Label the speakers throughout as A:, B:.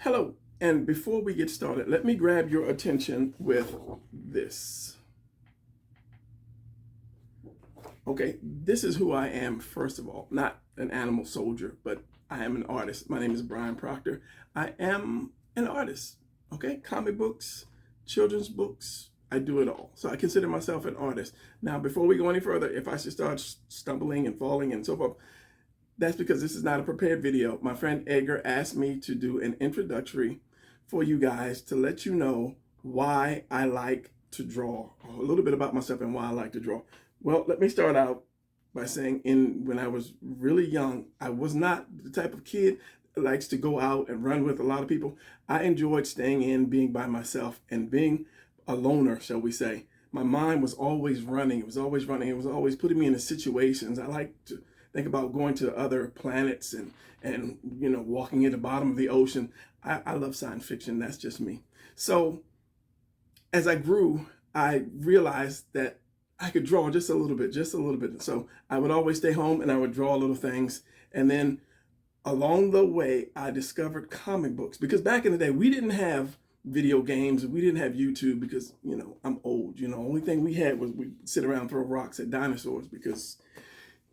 A: Hello, and before we get started, let me grab your attention with this. Okay, this is who I am, first of all. Not an animal soldier, but I am an artist. My name is Brian Proctor. I am an artist, okay? Comic books, children's books, I do it all. So I consider myself an artist. Now, before we go any further, if I should start stumbling and falling and so forth, that's because this is not a prepared video. My friend Edgar asked me to do an introductory for you guys to let you know why I like to draw, a little bit about myself and why I like to draw. Well, let me start out by saying when I was really young, I was not the type of kid that likes to go out and run with a lot of people. I enjoyed staying in, being by myself, and being a loner, shall we say. My mind was always running. It was always running. It was always putting me in situations. I like to think about going to other planets and walking at the bottom of the ocean. I love science fiction. That's just me. So as I grew, I realized that I could draw just a little bit. So I would always stay home and I would draw little things. And then along the way, I discovered comic books, because back in the day, we didn't have video games. We didn't have YouTube because, I'm old. Only thing we had was we'd sit around and throw rocks at dinosaurs because,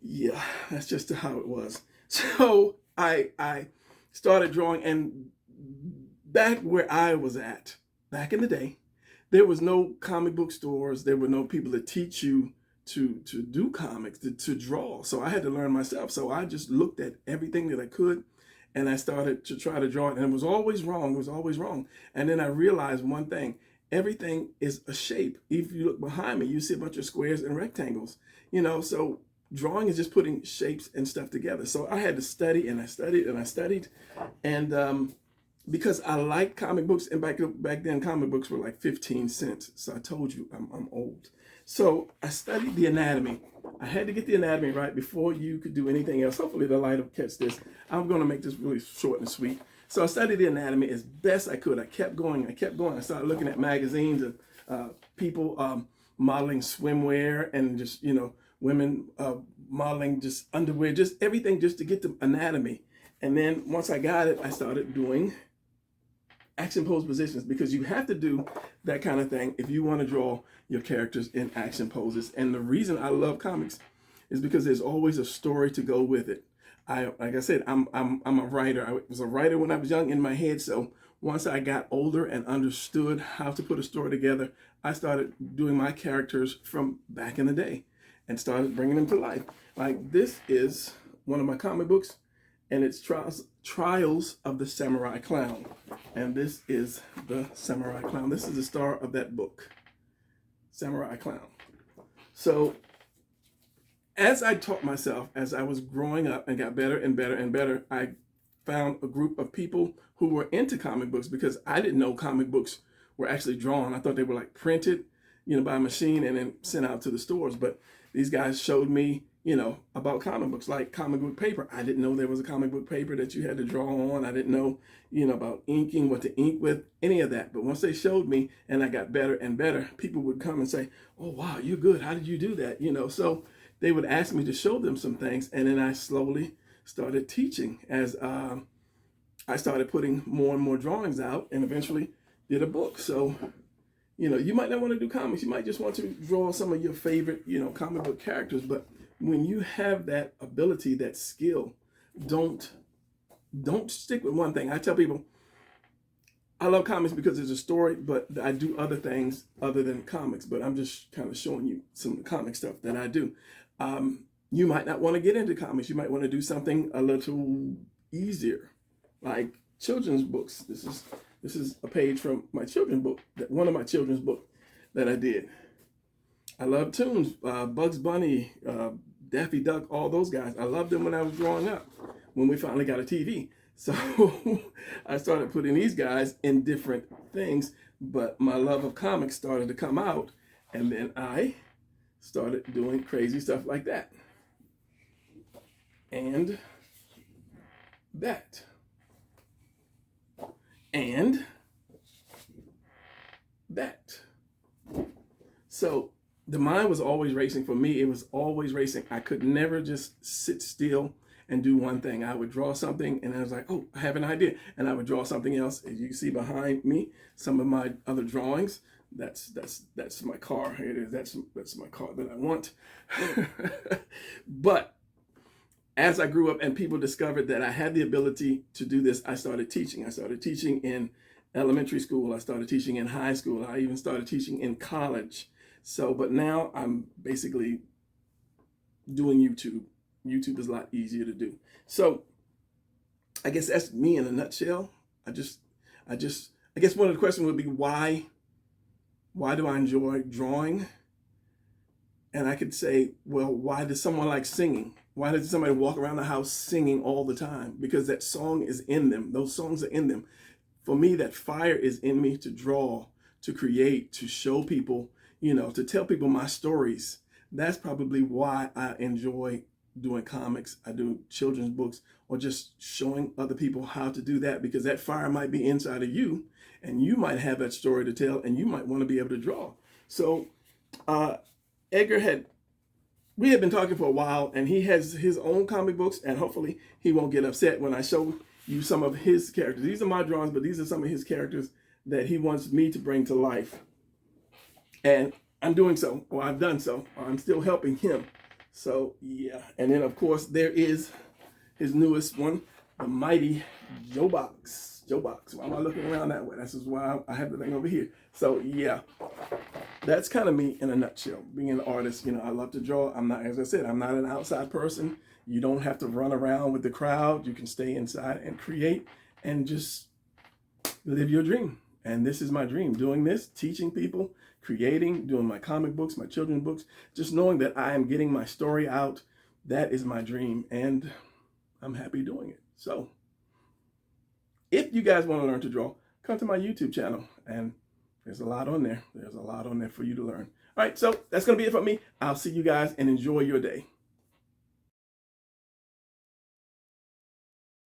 A: yeah, that's just how it was. So I started drawing, and back where I was at, back in the day, there was no comic book stores. There were no people to teach you to do comics, to draw. So I had to learn myself. So I just looked at everything that I could, and I started to try to draw it. And it was always wrong. It was always wrong. And then I realized one thing. Everything is a shape. If you look behind me, you see a bunch of squares and rectangles. So drawing is just putting shapes and stuff together. So I had to study, and I studied, and I studied. And because I like comic books, and back then comic books were like 15 cents. So I told you I'm old. So I studied the anatomy. I had to get the anatomy right before you could do anything else. Hopefully the light will catch this. I'm going to make this really short and sweet. So I studied the anatomy as best I could. I kept going. I started looking at magazines of people modeling swimwear, and just, women modeling just underwear, just everything, just to get the anatomy. And then once I got it, I started doing action pose positions, because you have to do that kind of thing if you want to draw your characters in action poses. And the reason I love comics is because there's always a story to go with it. Like I said, I'm a writer. I was a writer when I was young in my head. So once I got older and understood how to put a story together, I started doing my characters from back in the day and started bringing them to life. Like, this is one of my comic books, and it's Trials of the Samurai Clown. And this is the Samurai Clown. This is the star of that book, Samurai Clown. So as I taught myself, as I was growing up and got better and better and better, I found a group of people who were into comic books, because I didn't know comic books were actually drawn. I thought they were like printed, by a machine and then sent out to the stores. But these guys showed me, about comic books, like comic book paper. I didn't know there was a comic book paper that you had to draw on. I didn't know, about inking, what to ink with, any of that. But once they showed me and I got better and better, people would come and say, "Oh, wow, you're good. How did you do that?" So they would ask me to show them some things. And then I slowly started teaching as I started putting more and more drawings out, and eventually did a book. So, you might not want to do comics. You might just want to draw some of your favorite, comic book characters. But when you have that ability, that skill, don't stick with one thing. I tell people, I love comics because there's a story, but I do other things other than comics. But I'm just kind of showing you some of the comic stuff that I do. You might not want to get into comics. You might want to do something a little easier, like children's books. This is a page from my children's book, one of my children's book that I did. I love tunes, Bugs Bunny, Daffy Duck, all those guys. I loved them when I was growing up, when we finally got a TV. So I started putting these guys in different things, but my love of comics started to come out, and then I started doing crazy stuff like that. And that. And that. So the mind was always racing for me. It was always racing. I could never just sit still and do one thing. I would draw something and I was like, oh, I have an idea. And I would draw something else. As you can see behind me, some of my other drawings. That's my car. Here it is. That's my car that I want. But as I grew up and people discovered that I had the ability to do this, I started teaching. I started teaching in elementary school. I started teaching in high school. I even started teaching in college. So, but now I'm basically doing YouTube. YouTube is a lot easier to do. So I guess that's me in a nutshell. I guess one of the questions would be why do I enjoy drawing? And I could say, well, why does someone like singing? Why does somebody walk around the house singing all the time? Because that song is in them. Those songs are in them. For me, that fire is in me to draw, to create, to show people, to tell people my stories. That's probably why I enjoy doing comics. I do children's books, or just showing other people how to do that, because that fire might be inside of you and you might have that story to tell and you might want to be able to draw. So Edgar we had been talking for a while, and he has his own comic books, and hopefully he won't get upset when I show you some of his characters. These are my drawings, but these are some of his characters that he wants me to bring to life. And I'm doing so, or I've done so, or I'm still helping him. So yeah, and then of course there is his newest one, the mighty Joe Box. Joe Box. Why am I looking around that way? That's just why I have the thing over here. So yeah, that's kind of me in a nutshell. Being an artist, I love to draw. I'm not, as I said, I'm not an outside person. You don't have to run around with the crowd. You can stay inside and create and just live your dream. And this is my dream, doing this, teaching people, creating, doing my comic books, my children's books, just knowing that I am getting my story out. That is my dream, and I'm happy doing it. So if you guys want to learn to draw, come to my YouTube channel, and there's a lot on there. There's a lot on there for you to learn. All right, so that's going to be it for me. I'll see you guys, and enjoy your day.